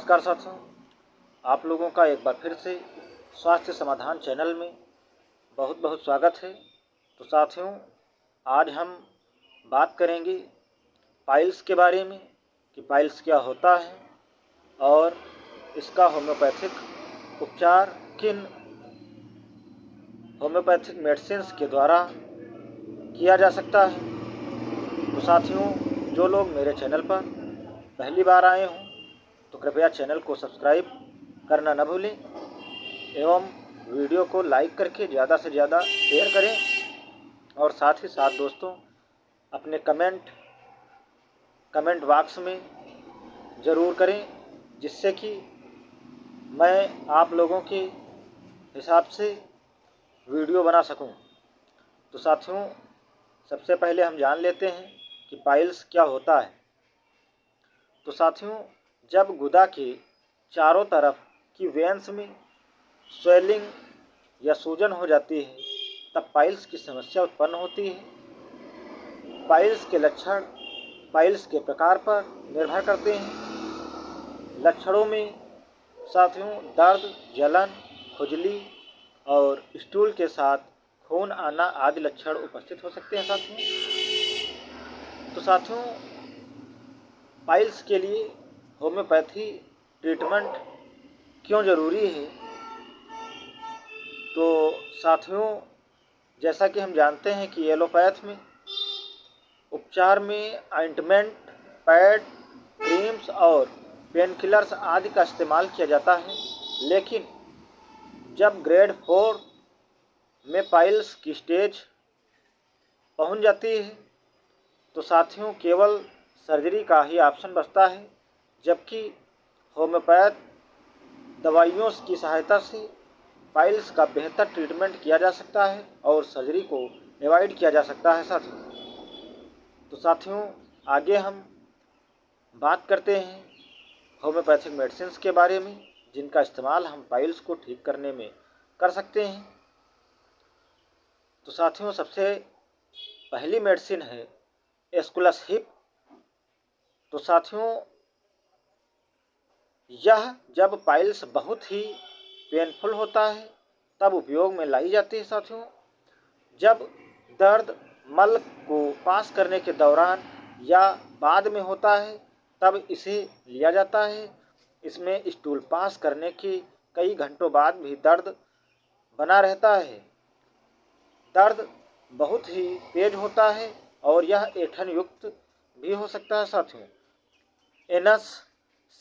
नमस्कार साथियों, आप लोगों का एक बार फिर से स्वास्थ्य समाधान चैनल में बहुत बहुत स्वागत है। तो साथियों, आज हम बात करेंगे पाइल्स के बारे में कि पाइल्स क्या होता है और इसका होम्योपैथिक उपचार किन होम्योपैथिक मेडिसिन्स के द्वारा किया जा सकता है। तो साथियों, जो लोग मेरे चैनल पर पहली बार आए हों तो कृपया चैनल को सब्सक्राइब करना न भूलें एवं वीडियो को लाइक करके ज़्यादा से ज़्यादा शेयर करें और साथ ही साथ दोस्तों अपने कमेंट बॉक्स में ज़रूर करें, जिससे कि मैं आप लोगों के हिसाब से वीडियो बना सकूं। तो साथियों, सबसे पहले हम जान लेते हैं कि पाइल्स क्या होता है। तो साथियों, जब गुदा के चारों तरफ की वेंस में स्वेलिंग या सूजन हो जाती है तब पाइल्स की समस्या उत्पन्न होती है। पाइल्स के लक्षण पाइल्स के प्रकार पर निर्भर करते हैं। लक्षणों में साथियों दर्द, जलन, खुजली और स्टूल के साथ खून आना आदि लक्षण उपस्थित हो सकते हैं। साथियों, पाइल्स के लिए होम्योपैथी ट्रीटमेंट क्यों ज़रूरी है। तो साथियों, जैसा कि हम जानते हैं कि एलोपैथ में उपचार में ऑइंटमेंट, पैड, क्रीम्स और पेन किलर्स आदि का इस्तेमाल किया जाता है, लेकिन जब ग्रेड 4 में पाइल्स की स्टेज पहुंच जाती है तो साथियों केवल सर्जरी का ही ऑप्शन बचता है, जबकि होम्योपैथ दवाइयों की सहायता से पाइल्स का बेहतर ट्रीटमेंट किया जा सकता है और सर्जरी को अवॉइड किया जा सकता है। साथियों, आगे हम बात करते हैं होम्योपैथिक मेडिसिन्स के बारे में, जिनका इस्तेमाल हम पाइल्स को ठीक करने में कर सकते हैं। तो साथियों, सबसे पहली मेडिसिन है एस्कुलस हिप। तो साथियों, यह जब पाइल्स बहुत ही पेनफुल होता है तब उपयोग में लाई जाती है। साथियों, जब दर्द मल को पास करने के दौरान या बाद में होता है तब इसे लिया जाता है। इसमें स्टूल पास करने के कई घंटों बाद भी दर्द बना रहता है। दर्द बहुत ही तेज होता है और यह ऐंठन युक्त भी हो सकता है। साथियों, एनस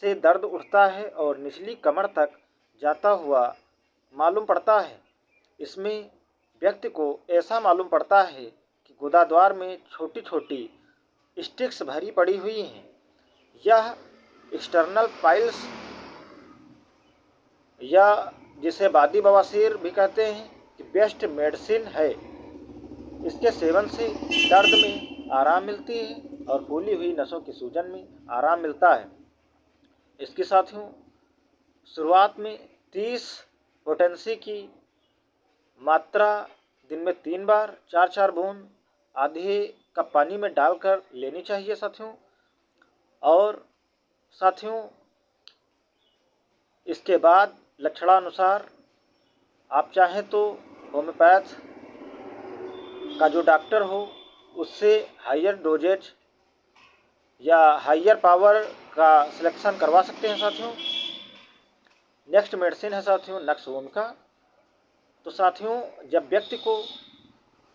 से दर्द उठता है और निचली कमर तक जाता हुआ मालूम पड़ता है। इसमें व्यक्ति को ऐसा मालूम पड़ता है कि गुदाद्वार में छोटी छोटी स्टिक्स भरी पड़ी हुई हैं। यह एक्सटर्नल पाइल्स या जिसे बादी बवासीर भी कहते हैं कि बेस्ट मेडिसिन है। इसके सेवन से दर्द में आराम मिलती है और फूली हुई नसों की सूजन में आराम मिलता है। इसके साथियों, शुरुआत में 30 पोटेंसी की मात्रा दिन में 3 बार 4-4 बूंद आधे कप पानी में डालकर लेनी चाहिए। और साथियों, इसके बाद लक्षणानुसार आप चाहें तो होम्योपैथ का जो डॉक्टर हो उससे हायर डोजेज या हायर पावर का सिलेक्शन करवा सकते हैं। साथियों, नेक्स्ट मेडिसिन है साथियों नक्स वोमिका। तो साथियों, जब व्यक्ति को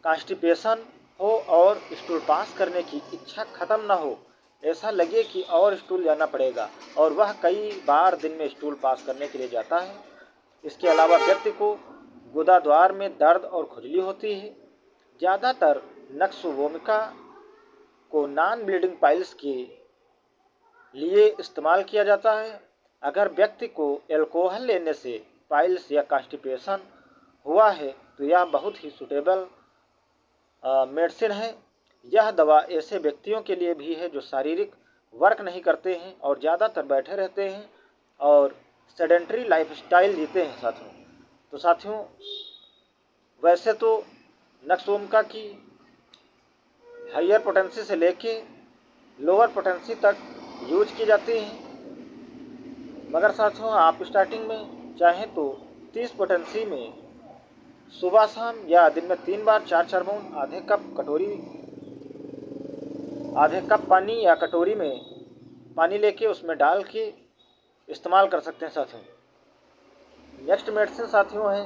कॉन्स्टिपेशन हो और स्टूल पास करने की इच्छा खत्म ना हो, ऐसा लगे कि और स्टूल जाना पड़ेगा और वह कई बार दिन में स्टूल पास करने के लिए जाता है। इसके अलावा व्यक्ति को गुदाद्वार में दर्द और खुजली होती है। ज़्यादातर नक्स वोमिका को नॉन ब्लीडिंग पाइल्स के लिए इस्तेमाल किया जाता है। अगर व्यक्ति को एल्कोहल लेने से पाइल्स या कॉन्स्टिपेशन हुआ है तो यह बहुत ही सूटेबल मेडिसिन है। यह दवा ऐसे व्यक्तियों के लिए भी है जो शारीरिक वर्क नहीं करते हैं और ज़्यादातर बैठे रहते हैं और सेडेंटरी लाइफस्टाइल जीते हैं। साथियों, वैसे तो नक्स वोमिका की हायर पोटेंसी से लेके लोअर पोटेंसी तक यूज की जाती हैं। मगर साथियों आप स्टार्टिंग में चाहें तो 30 पोटेंसी में सुबह शाम या दिन में 3 बार 4-4 बूंद आधे कप पानी या कटोरी में पानी लेके उसमें डाल के इस्तेमाल कर सकते हैं साथियों। नेक्स्ट मेडिसिन साथियों है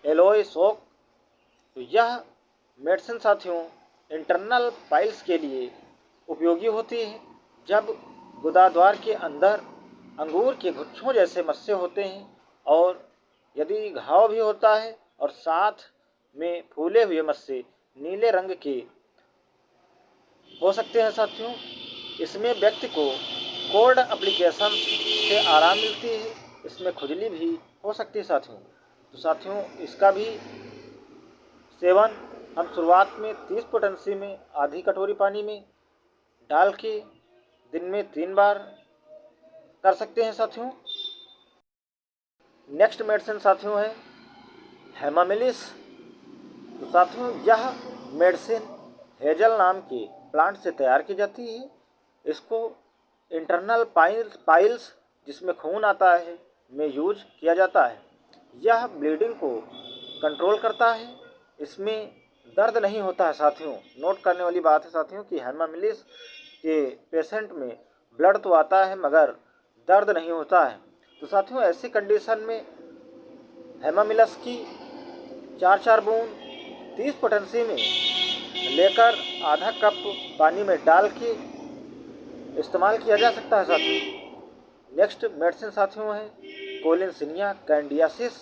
एलोए सॉक। तो यह मेडिसिन साथियों इंटरनल पाइल्स के लिए उपयोगी होती है। जब गुदाद्वार के अंदर अंगूर के गुच्छों जैसे मस्से होते हैं और यदि घाव भी होता है और साथ में फूले हुए मस्से नीले रंग के हो सकते हैं साथियों, इसमें व्यक्ति को कोल्ड एप्लीकेशन से आराम मिलती है। इसमें खुजली भी हो सकती है साथियों। तो साथियों इसका भी सेवन हम शुरुआत में 30 पोटेंसी में आधी कटोरी पानी में डाल के दिन में 3 बार कर सकते हैं साथियों। नेक्स्ट मेडिसिन साथियों है हेमामिलिस। तो साथियों यह मेडिसिन हेजल नाम के प्लांट से तैयार की जाती है। इसको इंटरनल पाइल्स जिसमें खून आता है में यूज किया जाता है। यह ब्लीडिंग को कंट्रोल करता है। इसमें दर्द नहीं होता है साथियों। नोट करने वाली बात है साथियों कि हेमामिलिस के पेशेंट में ब्लड तो आता है मगर दर्द नहीं होता है। तो साथियों ऐसी कंडीशन में हेमामिलिस की 4-4 बूंद 30 पोटेंसी में लेकर आधा कप पानी में डाल के इस्तेमाल किया जा सकता है साथियों। नेक्स्ट मेडिसिन साथियों है कोलिनसिनिया कैंडियासिस।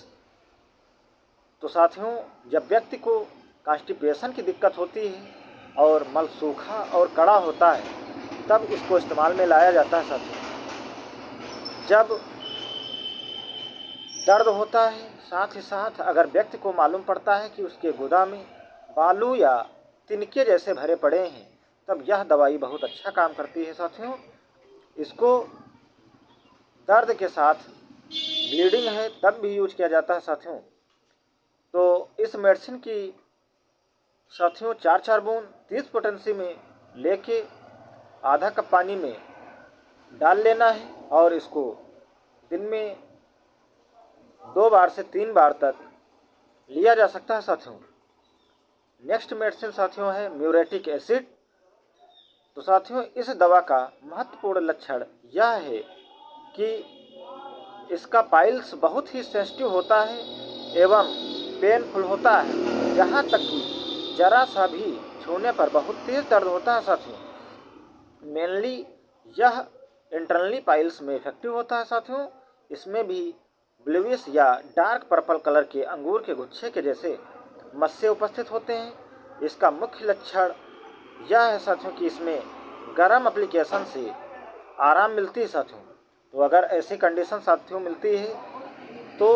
तो साथियों जब व्यक्ति को कॉन्स्टिपेशन की दिक्कत होती है और मल सूखा और कड़ा होता है तब इसको इस्तेमाल में लाया जाता है साथियों। जब दर्द होता है साथ ही साथ अगर व्यक्ति को मालूम पड़ता है कि उसके गुदा में बालू या तिनके जैसे भरे पड़े हैं तब यह दवाई बहुत अच्छा काम करती है साथियों। इसको दर्द के साथ ब्लीडिंग है तब भी यूज किया जाता है साथियों। तो इस मेडिसिन की साथियों 4-4 बूंद 30 पोटेंसी में लेके आधा कप पानी में डाल लेना है और इसको दिन में 2 बार से 3 बार तक लिया जा सकता है साथियों। नेक्स्ट मेडिसिन साथियों है म्यूरेटिक एसिड। तो साथियों इस दवा का महत्वपूर्ण लक्षण यह है कि इसका पाइल्स बहुत ही सेंसिटिव होता है एवं पेनफुल होता है। जहाँ तक कि जरा सा भी छूने पर बहुत तेज दर्द होता है साथियों। मेनली यह इंटरनली पाइल्स में इफेक्टिव होता है साथियों। इसमें भी ब्लूइश या डार्क पर्पल कलर के अंगूर के गुच्छे के जैसे मस्से उपस्थित होते हैं। इसका मुख्य लक्षण यह है साथियों कि इसमें गर्म एप्लीकेशन से आराम मिलती है साथियों। तो अगर ऐसी कंडीशन साथियों मिलती है तो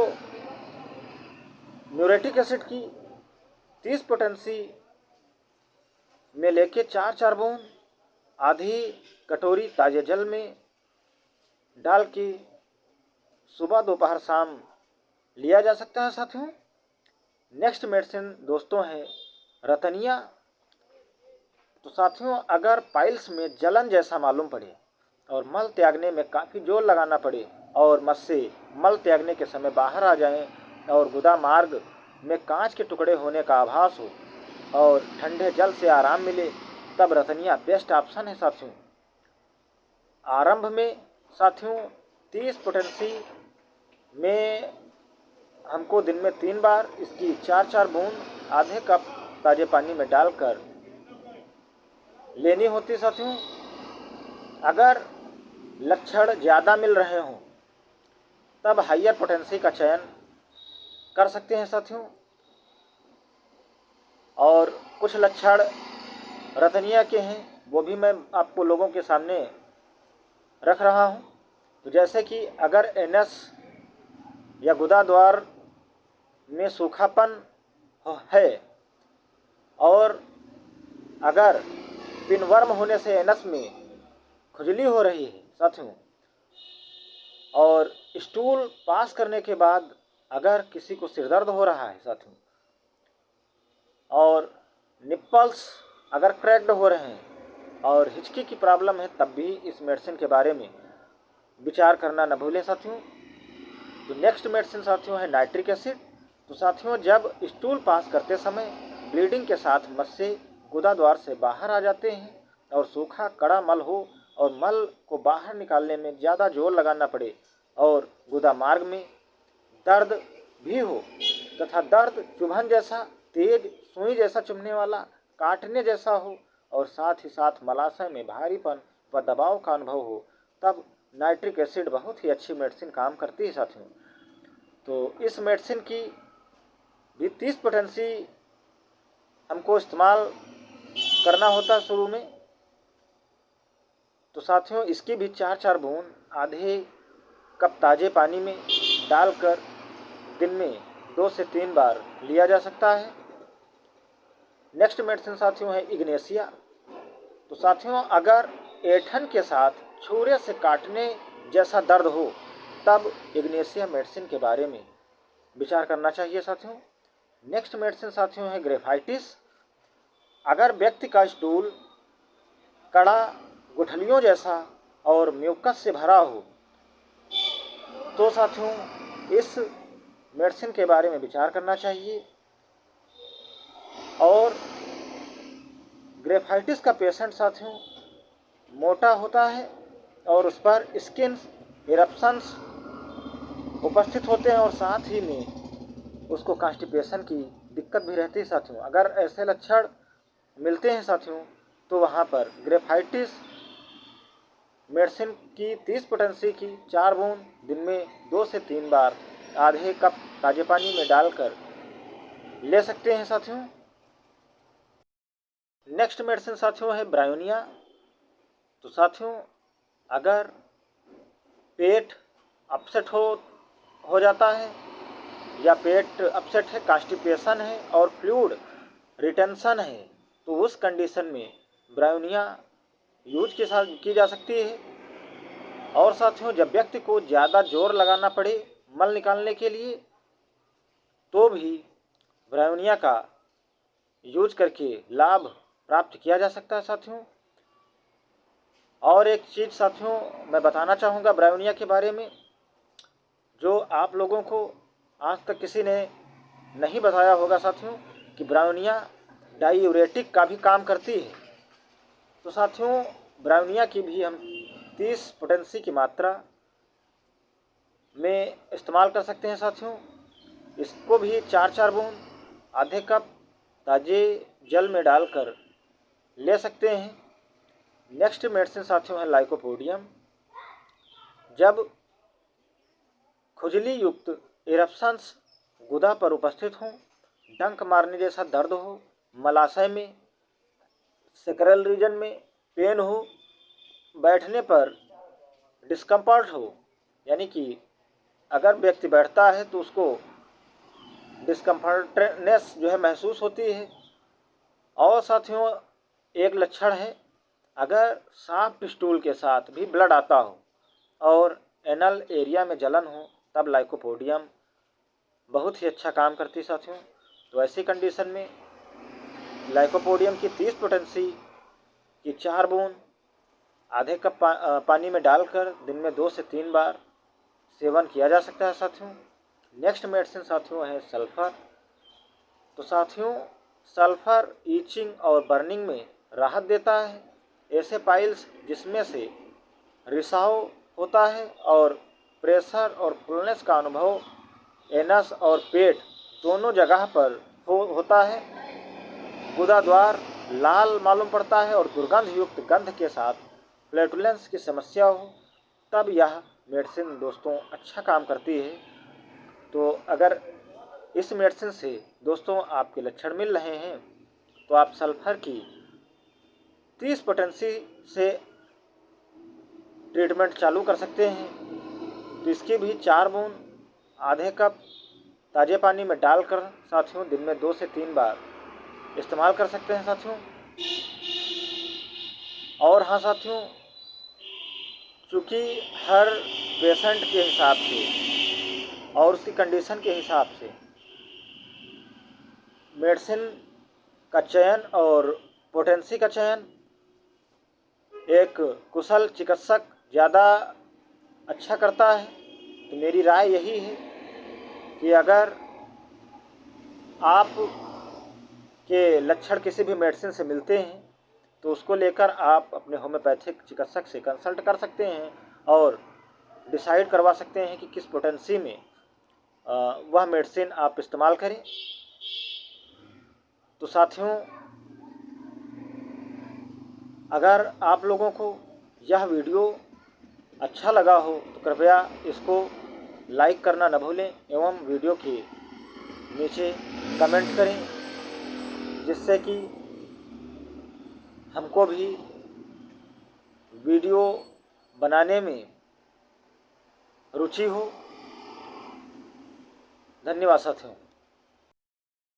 म्यूरेटिक एसिड की 30 पोटेंसी में लेके 4-4 बूंद आधी कटोरी ताजे जल में डाल के सुबह दोपहर शाम लिया जा सकता है साथियों। नेक्स्ट मेडिसिन दोस्तों है रतनिया। तो साथियों अगर पाइल्स में जलन जैसा मालूम पड़े और मल त्यागने में काफ़ी जोर लगाना पड़े और मस्से मल त्यागने के समय बाहर आ जाएं और गुदा मार्ग में कांच के टुकड़े होने का आभास हो और ठंडे जल से आराम मिले तब रतनिया बेस्ट ऑप्शन है साथियों। आरंभ में साथियों 30 पोटेंसी में हमको दिन में 3 बार इसकी 4-4 बूंद आधे कप ताजे पानी में डालकर लेनी होती साथियों। अगर लक्षण ज़्यादा मिल रहे हों तब हाइयर पोटेंसी का चयन कर सकते हैं साथियों। और कुछ लक्षण रतनिया के हैं वो भी मैं आपको लोगों के सामने रख रहा हूँ। तो जैसे कि अगर एनस या गुदाद्वार में सूखापन है और अगर पिनवर्म होने से एनस में खुजली हो रही है साथियों और स्टूल पास करने के बाद अगर किसी को सिरदर्द हो रहा है साथियों और निप्पल्स अगर क्रैक्ड हो रहे हैं और हिचकी की प्रॉब्लम है तब भी इस मेडिसिन के बारे में विचार करना न भूलें साथियों। तो नेक्स्ट मेडिसिन साथियों है नाइट्रिक एसिड। तो साथियों जब स्टूल पास करते समय ब्लीडिंग के साथ मस्से गुदा द्वार से बाहर आ जाते हैं और सूखा कड़ा मल हो और मल को बाहर निकालने में ज़्यादा जोर लगाना पड़े और गुदा मार्ग में दर्द भी हो तथा दर्द चुभन जैसा, तेज सुई जैसा चुभने वाला, काटने जैसा हो और साथ ही साथ मलाशय में भारीपन व दबाव का अनुभव हो, तब नाइट्रिक एसिड बहुत ही अच्छी मेडिसिन काम करती है साथियों। तो इस मेडिसिन की भी 30 पोटेंसी हमको इस्तेमाल करना होता है शुरू में। तो साथियों इसकी भी 4-4 बूंद आधे कप ताज़े पानी में डालकर दिन में 2 से 3 बार लिया जा सकता है। नेक्स्ट मेडिसिन साथियों है इग्नेशिया। तो साथियों अगर ऐंठन के साथ छुरे से काटने जैसा दर्द हो तब इग्नेशिया मेडिसिन के बारे में विचार करना चाहिए साथियों। नेक्स्ट मेडिसिन साथियों है ग्रेफाइटिस। अगर व्यक्ति का स्टूल कड़ा गुठलियों जैसा और म्यूकस से भरा हो तो साथियों इस मेडिसिन के बारे में विचार करना चाहिए। और ग्रेफाइटिस का पेशेंट साथियों मोटा होता है और उस पर स्किन इरप्शंस उपस्थित होते हैं और साथ ही में उसको कॉन्स्टिपेशन की दिक्कत भी रहती है साथियों। अगर ऐसे लक्षण मिलते हैं साथियों तो वहाँ पर ग्रेफाइटिस मेडिसिन की 30 पोटेंसी की 4 बूंद दिन में 2 से 3 बार आधे कप ताजे पानी में डालकर ले सकते हैं साथियों। नेक्स्ट मेडिसिन साथियों है ब्रायोनिया। तो साथियों अगर पेट अपसेट हो जाता है या पेट अपसेट है, कॉन्स्टिपेशन है और फ्लूइड रिटेंशन है तो उस कंडीशन में ब्रायोनिया यूज की जा सकती है। और साथियों जब व्यक्ति को ज़्यादा जोर लगाना पड़े मल निकालने के लिए तो भी ब्रायोनिया का यूज करके लाभ प्राप्त किया जा सकता है साथियों। और एक चीज़ साथियों मैं बताना चाहूँगा ब्रायोनिया के बारे में, जो आप लोगों को आज तक किसी ने नहीं बताया होगा साथियों, कि ब्रायोनिया डायूरेटिक का भी काम करती है। तो साथियों ब्रायोनिया की भी हम 30 पोटेंसी की मात्रा में इस्तेमाल कर सकते हैं साथियों। इसको भी 4-4 बूंद आधे कप ताजे जल में डालकर ले सकते हैं। नेक्स्ट मेडिसिन साथियों है लाइकोपोडियम। जब खुजली युक्त इरप्शंस गुदा पर उपस्थित हों, डंक मारने जैसा दर्द हो, मलाशय में सेक्रल रीजन में पेन हो, बैठने पर डिस्कम्फर्ट हो, यानी कि अगर व्यक्ति बैठता है तो उसको डिस्कम्फर्टनेस जो है महसूस होती है। और साथियों एक लक्षण है अगर सॉफ्ट स्टूल के साथ भी ब्लड आता हो और एनल एरिया में जलन हो तब लाइकोपोडियम बहुत ही अच्छा काम करती है साथियों। तो ऐसी कंडीशन में लाइकोपोडियम की 30 पोटेंसी की 4 बूंद आधे कप पानी में डालकर दिन में 2 से 3 बार सेवन किया जा सकता है साथियों। नेक्स्ट मेडिसिन साथियों है सल्फर। तो साथियों सल्फर ईचिंग और बर्निंग में राहत देता है। ऐसे पाइल्स जिसमें से रिसाव होता है और प्रेशर और फुलनेस का अनुभव एनस और पेट दोनों जगह पर होता है, गुदा द्वार लाल मालूम पड़ता है और दुर्गंध युक्त गंध के साथ फ्लैटुलेंस की समस्या हो, तब यह मेडिसिन दोस्तों अच्छा काम करती है। तो अगर इस मेडिसिन से दोस्तों आपके लक्षण मिल रहे हैं तो आप सल्फर की 30 पोटेंसी से ट्रीटमेंट चालू कर सकते हैं। तो इसकी भी 4 बूंद आधे कप ताजे पानी में डालकर साथियों दिन में 2 से 3 बार इस्तेमाल कर सकते हैं साथियों। और हाँ साथियों, चूँकि हर पेशेंट के हिसाब से और उसकी कंडीशन के हिसाब से मेडिसिन का चयन और पोटेंसी का चयन एक कुशल चिकित्सक ज़्यादा अच्छा करता है। तो मेरी राय यही है कि अगर आप के लक्षण किसी भी मेडिसिन से मिलते हैं तो उसको लेकर आप अपने होम्योपैथिक चिकित्सक से कंसल्ट कर सकते हैं और डिसाइड करवा सकते हैं कि किस पोटेंसी में वह मेडिसिन आप इस्तेमाल करें। तो साथियों, अगर आप लोगों को यह वीडियो अच्छा लगा हो तो कृपया इसको लाइक करना न भूलें एवं वीडियो के नीचे कमेंट करें, जिससे कि हमको भी वीडियो बनाने में रुचि हो। धन्यवाद साथियों।